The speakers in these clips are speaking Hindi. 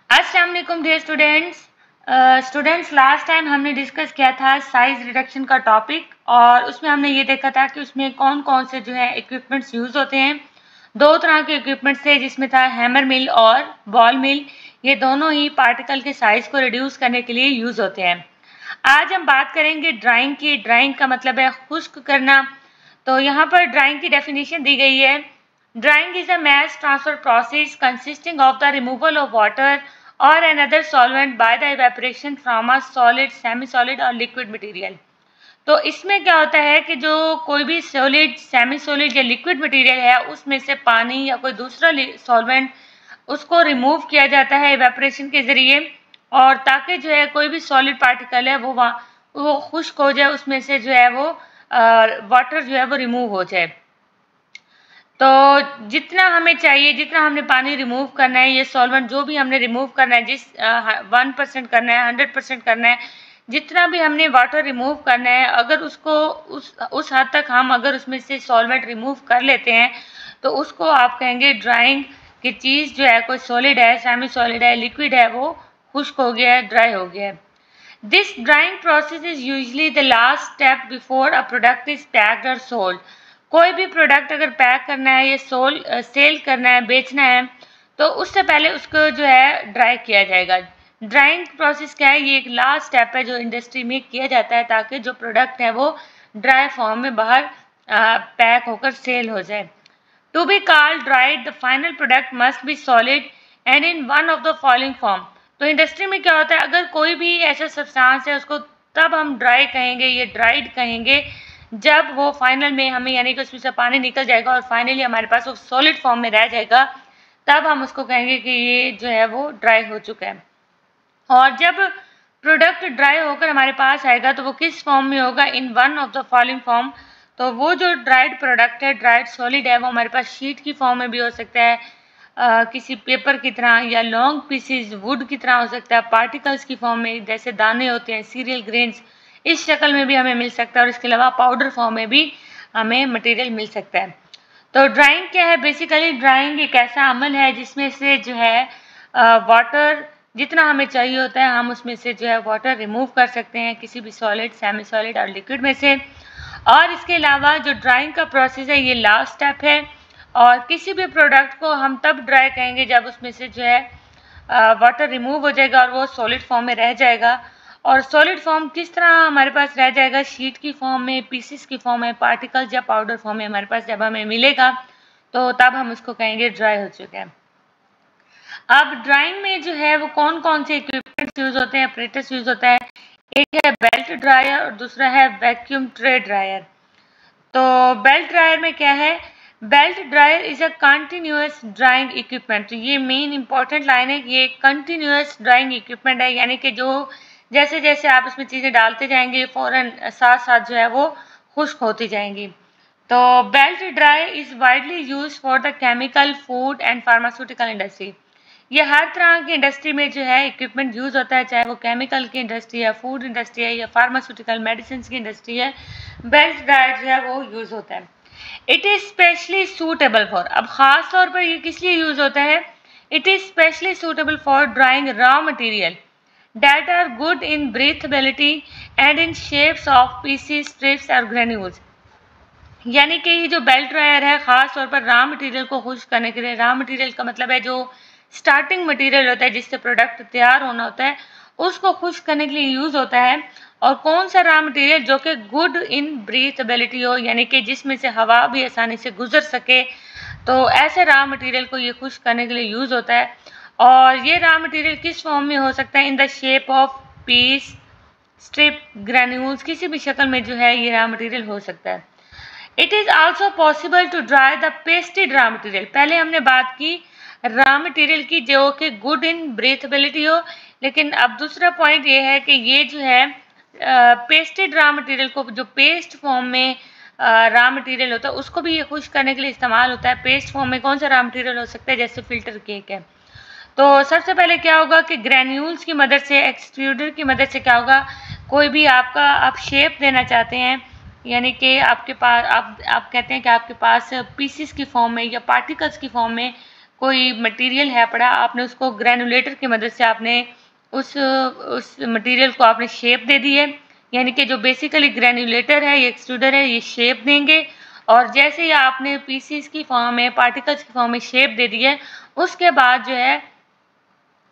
अस्सलाम वालेकुम डियर स्टूडेंट्स लास्ट टाइम हमने डिस्कस किया था साइज रिडक्शन का टॉपिक और उसमें हमने ये देखा था कि उसमें कौन कौन से जो है इक्विपमेंट्स यूज़ होते हैं। दो तरह के इक्विपमेंट्स थे जिसमें था हैमर मिल और बॉल मिल। ये दोनों ही पार्टिकल के साइज़ को रिड्यूस करने के लिए यूज़ होते हैं। आज हम बात करेंगे ड्राइंग की। ड्राइंग का मतलब है खुश्क करना। तो यहाँ पर ड्राइंग की डेफिनेशन दी गई है। Drying is a mass transfer process consisting of the removal of water or another solvent by the evaporation from a solid, semi-solid or liquid material। तो इसमें क्या होता है कि जो कोई भी सॉलिड, सेमी सॉलिड या लिक्विड मटेरियल है उसमें से पानी या कोई दूसरा सॉल्वेंट उसको रिमूव किया जाता है इवेपोरेशन के ज़रिए, और ताकि जो है कोई भी सॉलिड पार्टिकल है वो खुश्क हो जाए, उसमें से जो है वो वाटर जो है वो रिमूव हो जाए। तो जितना हमें चाहिए, जितना हमने पानी रिमूव करना है, ये सॉल्वेंट जो भी हमने रिमूव करना है, जिस 1% करना है, 100% करना है, जितना भी हमने वाटर रिमूव करना है, अगर उसको उस हद तक हम अगर उसमें से सॉल्वेंट रिमूव कर लेते हैं तो उसको आप कहेंगे ड्राइंग की चीज़ जो है, कोई सॉलिड है, सेमी सॉलिड है, लिक्विड है, वो खुश्क हो गया है, ड्राई हो गया है। This drawing process is usually the last step before a product is packed और सोल्ड। कोई भी प्रोडक्ट अगर पैक करना है या सेल करना है, बेचना है, तो उससे पहले उसको जो है ड्राई किया जाएगा। ड्राइंग प्रोसेस क्या है? ये एक लास्ट स्टेप है जो इंडस्ट्री में किया जाता है ताकि जो प्रोडक्ट है वो ड्राई फॉर्म में बाहर पैक होकर सेल हो जाए। To be called dried the final product must be solid and in one of the following form. तो इंडस्ट्री में क्या होता है, अगर कोई भी ऐसा सब्सटेंस है उसको तब हम ड्राई कहेंगे, ये ड्राइड कहेंगे जब वो फाइनल में हमें, यानी कि उसमें से पानी निकल जाएगा और फाइनली हमारे पास वो सॉलिड फॉर्म में रह जाएगा, तब हम उसको कहेंगे कि ये जो है वो ड्राई हो चुका है। और जब प्रोडक्ट ड्राई होकर हमारे पास आएगा तो वो किस फॉर्म में होगा? इन one of the following form. तो वो जो ड्राइड प्रोडक्ट है, ड्राइड सॉलिड है, वो हमारे पास शीट की फॉर्म में भी हो सकता है, किसी पेपर की तरह, या लॉन्ग पीसीज वुड की तरह हो सकता है, पार्टिकल्स की फॉर्म में जैसे दाने होते हैं, सीरियल ग्रेन्स, इस शक्ल में भी हमें मिल सकता है, और इसके अलावा पाउडर फॉर्म में भी हमें मटेरियल मिल सकता है। तो ड्राइंग क्या है? बेसिकली ड्राइंग एक ऐसा अमल है जिसमें से जो है वाटर जितना हमें चाहिए होता है हम उसमें से जो है वाटर रिमूव कर सकते हैं, किसी भी सॉलिड, सेमी सॉलिड और लिक्विड में से। और इसके अलावा जो ड्राइंग का प्रोसेस है ये लास्ट स्टेप है, और किसी भी प्रोडक्ट को हम तब ड्राई कहेंगे जब उसमें से जो है वाटर रिमूव हो जाएगा और वो सॉलिड फॉर्म में रह जाएगा। और सॉलिड फॉर्म किस तरह हमारे पास रह जाएगा? शीट की फॉर्म में, पीसेस की फॉर्म में, पार्टिकल्स या पाउडर फॉर्म में हमारे पास जब हमें मिलेगा तो तब हम उसको कहेंगे ड्राई हो चुका है। अब ड्राइंग में जो है वो कौन कौन से इक्विपमेंट्स यूज होते हैं, अपरेटस यूज होता है? एक है बेल्ट ड्रायर और दूसरा है वैक्यूम ट्रे ड्रायर। तो बेल्ट ड्रायर में क्या है? Belt dryer is a continuous drawing equipment. तो ये मेन इंपॉर्टेंट लाइन है कि ये कंटिन्यूअस ड्राइंग इक्विपमेंट है, यानी कि जो जैसे जैसे आप इसमें चीज़ें डालते जाएंगे फ़ौरन साथ साथ जो है वो खुश्क होती जाएंगी। तो belt dryer is widely use for the chemical, food and pharmaceutical industry. ये हर तरह की इंडस्ट्री में जो है इक्विपमेंट यूज़ होता है, चाहे वो केमिकल की इंडस्ट्री है, फूड इंडस्ट्री है, या फार्मास्यूटिकल मेडिसिन की इंडस्ट्री है, बेल्ट ड्रायर जो है वो यूज़ होता है। It is specially suitable for, अब ख़ास तौर पर ये किस लिए यूज़ होता है? It is specially suitable for drawing raw material that are good in breathability and in shapes of pieces, strips और granules। यानी कि ये जो बेल्ट ड्रायर है ख़ास तौर पर रॉ मटेरियल को खुश्क करने के लिए, रॉ मटेरियल का मतलब है जो स्टार्टिंग मटेरियल होता है जिससे प्रोडक्ट तैयार होना होता है, उसको खुश्क करने के लिए यूज़ होता है। और कौन सा रॉ मटेरियल? जो कि गुड इन ब्रीथेबिलिटी हो, यानी कि जिसमें से हवा भी आसानी से गुजर सके, तो ऐसे रॉ मटेरियल को ये खुश्क करने के लिए यूज़ होता है। और ये रॉ मटेरियल किस फॉर्म में हो सकता है? In the shape of peace, strip, granules, किसी भी शक्ल में जो है ये रॉ मटेरियल हो सकता है। It is also possible to dry the pasted raw material. पहले हमने बात की रॉ मटेरियल की जो कि गुड इन ब्रीथेबिलिटी हो, लेकिन अब दूसरा पॉइंट ये है कि ये जो है पेस्टेड रॉ मटेरियल को, जो पेस्ट फॉर्म में रॉ मटेरियल होता है, उसको भी ये खुश्क करने के लिए इस्तेमाल होता है। पेस्ट फॉर्म में कौन सा रॉ मटेरियल हो सकता है? जैसे फिल्टर केक है। तो सबसे पहले क्या होगा कि ग्रैन्यूल्स की मदद से, एक्सट्रूडर की मदद से क्या होगा, कोई भी आप शेप देना चाहते हैं, यानी कि आपके पास आप कहते हैं कि आपके पास पीसीस की फॉर्म में या पार्टिकल्स की फॉर्म में कोई मटेरियल है पड़ा, आपने उसको ग्रैनुलेटर की मदद से आपने उस मटेरियल को आपने शेप दे दी है, यानी कि जो बेसिकली ग्रैनुलेटर है, ये एक्सट्रूडर है, ये शेप देंगे। और जैसे ही आपने पीसीस की फॉर्म में, पार्टिकल्स की फॉर्म में शेप दे दी है, उसके बाद जो है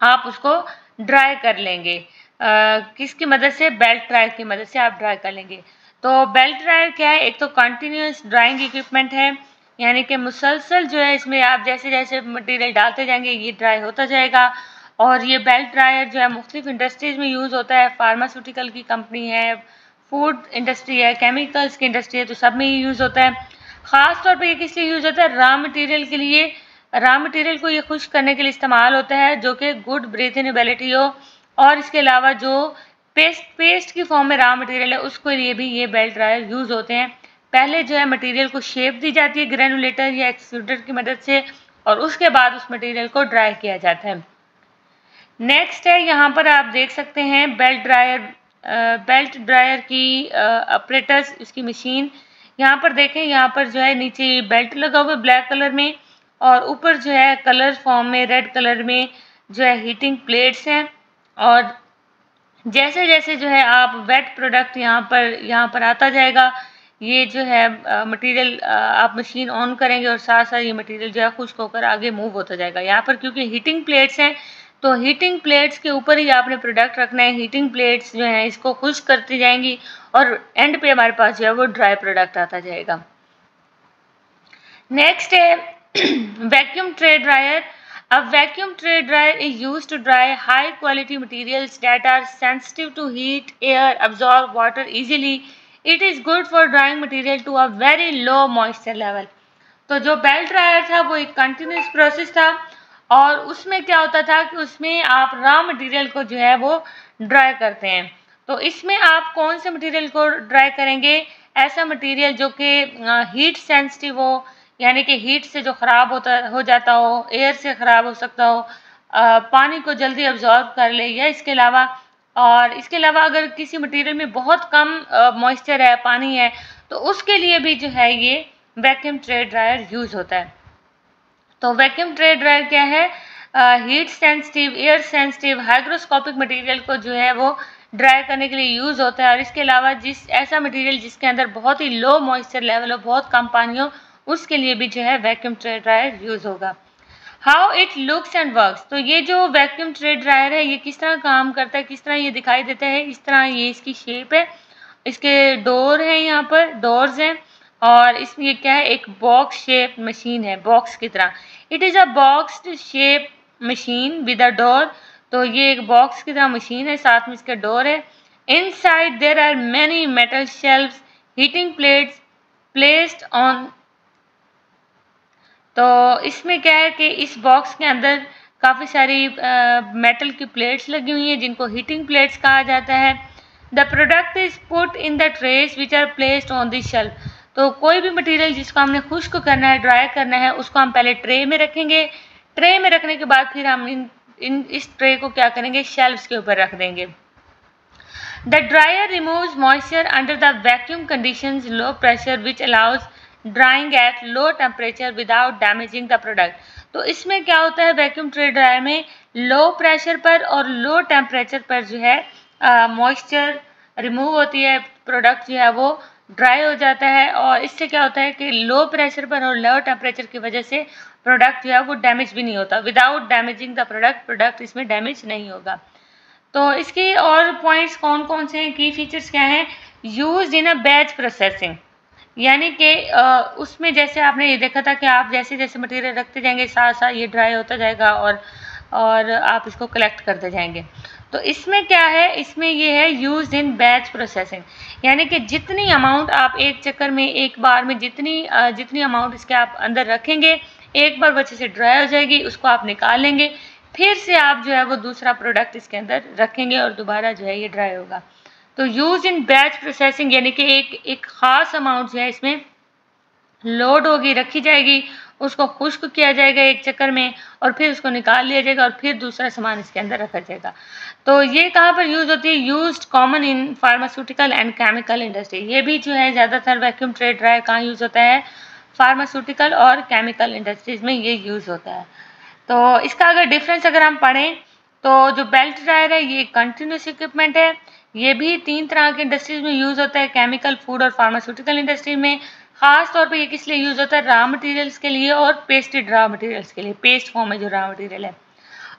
आप उसको ड्राई कर लेंगे। किसकी मदद से? बेल्ट ड्रायर की मदद से आप ड्राई कर लेंगे। तो बेल्ट ड्रायर क्या है? एक तो कंटिन्यूस ड्राइंग इक्विपमेंट है, यानी कि मुसलसल जो है इसमें आप जैसे जैसे मटेरियल डालते जाएंगे ये ड्राई होता जाएगा। और ये बेल्ट ड्रायर जो है मुख्तलिफ इंडस्ट्रीज़ में यूज़ होता है, फार्मास्यूटिकल की कंपनी है, फूड इंडस्ट्री है, केमिकल्स की इंडस्ट्री है, तो सब में ये यूज़ होता है। ख़ास तौर पे ये किस लिए यूज़ होता है? रॉ मटेरियल के लिए। रॉ मटेरियल को ये खुश्क करने के लिए इस्तेमाल होता है, जो कि गुड ब्रीथेनेबिलिटी हो। और इसके अलावा जो पेस्ट की फॉर्म में रॉ मटेरियल है, उसके लिए भी ये बेल्ट ड्रायर यूज़ होते हैं। पहले जो है मटेरियल को शेप दी जाती है ग्रैनुलेटर या एक्सट्रूडर की मदद से, और उसके बाद उस मटेरियल को ड्राई किया जाता है। नेक्स्ट है, यहाँ पर आप देख सकते हैं बेल्ट ड्रायर की ऑपरेटर्स, इसकी मशीन। यहाँ पर देखें, यहाँ पर जो है नीचे बेल्ट लगा हुआ है ब्लैक कलर में, और ऊपर जो है कलर फॉर्म में रेड कलर में जो है हीटिंग प्लेट्स हैं। और जैसे जैसे जो है आप वेट प्रोडक्ट यहाँ पर आता जाएगा, ये जो है मटेरियल आप मशीन ऑन करेंगे और साथ साथ ये मटेरियल जो है खुश्क होकर आगे मूव होता जाएगा। यहाँ पर क्योंकि हीटिंग प्लेट्स हैं, तो हीटिंग प्लेट्स के ऊपर ही आपने प्रोडक्ट रखना है। हीटिंग प्लेट्स जो हैं इसको खुश्क करती जाएंगी और एंड पे हमारे पास जो है वो ड्राई प्रोडक्ट आता जाएगा। नेक्स्ट है vacuum tray dryer. A vacuum tray dryer is used to dry high quality materials that are sensitive to heat, air, absorb water easily. It is good for drying material to a very low moisture level. तो जो बेल्ट ड्रायर था वो एक कंटिन्यूस प्रोसेस था, और उसमें क्या होता था कि उसमें आप रॉ मटेरियल को जो है वो ड्राई करते हैं। तो इसमें आप कौन से मटेरियल को ड्राई करेंगे? ऐसा मटेरियल जो कि हीट सेंसिटिव हो, यानी कि हीट से जो ख़राब हो जाता हो, एयर से ख़राब हो सकता हो, पानी को जल्दी अब्जॉर्ब कर ले, या इसके अलावा अगर किसी मटेरियल में बहुत कम मॉइस्चर है, पानी है, तो उसके लिए भी जो है ये वैक्यूम ट्रे ड्रायर यूज़ होता है। तो वैक्यूम ट्रे ड्रायर क्या है? Heat sensitive, air sensitive, hygroscopic material को जो है वो ड्राई करने के लिए यूज़ होता है। और इसके अलावा ऐसा मटेरियल जिसके अंदर बहुत ही लो मॉइस्चर लेवल हो, बहुत कम पानी हो, उसके लिए भी जो है वैक्यूम ट्रे ड्रायर यूज़ होगा। How it looks and works. तो ये जो वैक्यूम ट्रे ड्रायर है ये किस तरह काम करता है, किस तरह ये दिखाई देता है? इस तरह ये इसकी शेप है, इसके डोर हैं, यहाँ पर डोर्स हैं, और इसमें ये क्या है? एक बॉक्स शेप मशीन है, बॉक्स की तरह। It is a box shape machine with a door. तो ये एक बॉक्स की तरह मशीन है, साथ में इसके डोर है। Inside there are many metal shelves, heating plates placed on. तो इसमें क्या है कि इस बॉक्स के अंदर काफ़ी सारी मेटल की प्लेट्स लगी हुई हैं, जिनको हीटिंग प्लेट्स कहा जाता है। The product is put in the trays which are placed on this shelf. तो कोई भी मटेरियल जिसको हमने खुश्क करना है, ड्राई करना है, उसको हम पहले ट्रे में रखेंगे। ट्रे में रखने के बाद फिर हम इस ट्रे को क्या करेंगे? शेल्फ्स के ऊपर रख देंगे। The dryer removes moisture under the vacuum conditions, low pressure which allows drawing at low temperature without damaging the product. तो इसमें क्या होता है? वैक्यूम ट्रे ड्रायर में लो प्रेशर पर और लो टेम्परेचर पर जो है मॉइस्चर रिमूव होती है, प्रोडक्ट जो है वो ड्राई हो जाता है। और इससे क्या होता है कि लो प्रेशर पर और लो टेम्परेचर की वजह से प्रोडक्ट जो है वो डैमेज भी नहीं होता। विदाउट डैमेजिंग द प्रोडक्ट इसमें डैमेज नहीं होगा। तो इसकी और पॉइंट्स कौन कौन से हैं, की फीचर्स क्या हैं? Used in a batch processing, यानी कि उसमें जैसे आपने ये देखा था कि आप जैसे जैसे मटेरियल रखते जाएंगे, साथ साथ ये ड्राई होता जाएगा और आप इसको कलेक्ट करते जाएंगे। तो इसमें क्या है? इसमें ये है यूज्ड इन बैच प्रोसेसिंग, यानी कि जितनी अमाउंट आप एक चक्कर में, एक बार में जितनी अमाउंट इसके आप अंदर रखेंगे, एक बार अच्छे से ड्राई हो जाएगी, उसको आप निकाल लेंगे, फिर से आप जो है वो दूसरा प्रोडक्ट इसके अंदर रखेंगे और दोबारा जो है ये ड्राई होगा। तो यूज इन बैच प्रोसेसिंग, यानी कि एक ख़ास अमाउंट जो है इसमें लोड होगी, रखी जाएगी, उसको खुश्क किया जाएगा एक चक्कर में, और फिर उसको निकाल लिया जाएगा और फिर दूसरा सामान इसके अंदर रखा जाएगा। तो ये कहाँ पर यूज़ होती है? Used common in pharmaceutical and chemical industry. ये भी जो है ज़्यादातर वैक्यूम ट्रे ड्रायर कहाँ यूज़ होता है? फार्मास्यूटिकल और केमिकल इंडस्ट्रीज़ में ये यूज़ होता है। तो इसका अगर डिफरेंस अगर हम पढ़ें तो जो बेल्ट ड्रायर है ये कंटिन्यूस इक्विपमेंट है। ये भी 3 तरह के इंडस्ट्रीज में यूज़ होता है, केमिकल, फूड और फार्मास्यूटिकल इंडस्ट्री में। ख़ास तौर पे ये किस लिए यूज़ होता है, रॉ मटेरियल्स के लिए और पेस्टेड रॉ मटेरियल्स के लिए, पेस्ट फॉर्म में जो रॉ मटेरियल है।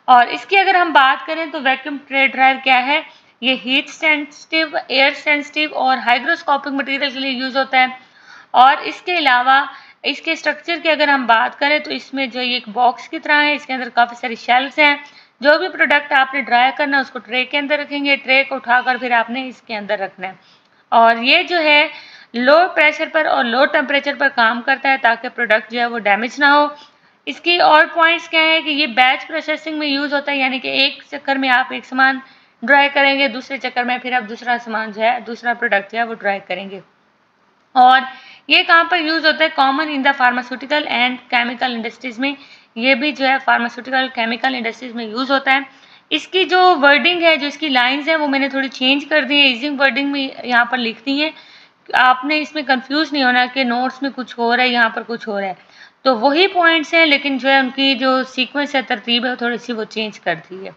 और इसकी अगर हम बात करें तो वैक्यूम ट्रे ड्रायर क्या है, ये हीट सेंसिटिव, एयर सेंसिटिव और हाइग्रोस्कोपिक मटेरियल के लिए यूज़ होता है। और इसके अलावा इसके स्ट्रक्चर की अगर हम बात करें तो इसमें जो ये एक बॉक्स की तरह है, इसके अंदर काफ़ी सारी शेल्फ्स हैं। जो भी प्रोडक्ट आपने ड्राई करना है उसको ट्रे के अंदर रखेंगे, ट्रे को उठाकर फिर आपने इसके अंदर रखना है। और ये जो है लो प्रेशर पर और लो टेम्परेचर पर काम करता है ताकि प्रोडक्ट जो है वो डैमेज ना हो। इसकी और पॉइंट्स क्या है कि ये बैच प्रोसेसिंग में यूज़ होता है, यानी कि एक चक्कर में आप एक सामान ड्राई करेंगे, दूसरे चक्कर में फिर आप दूसरा सामान जो है, दूसरा प्रोडक्ट जो है वो ड्राई करेंगे। और ये कहाँ पर यूज़ होता है, common in the pharmaceutical and chemical industries में। ये भी जो है फार्मास्यूटिकल केमिकल इंडस्ट्रीज़ में यूज़ होता है। इसकी जो वर्डिंग है, जो इसकी लाइंस हैं वो मैंने थोड़ी चेंज कर दी है, ईजिंग वर्डिंग में यहाँ पर लिख दी है। आपने इसमें कंफ्यूज नहीं होना कि नोट्स में कुछ हो रहा है, यहाँ पर कुछ हो रहा है। तो वही पॉइंट्स हैं, लेकिन जो है उनकी जो सीक्वेंस है, तरतीब है, थोड़ी सी वो चेंज कर दी है।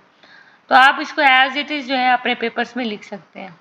तो आप इसको एज इट इज़ जो है अपने पेपर्स में लिख सकते हैं।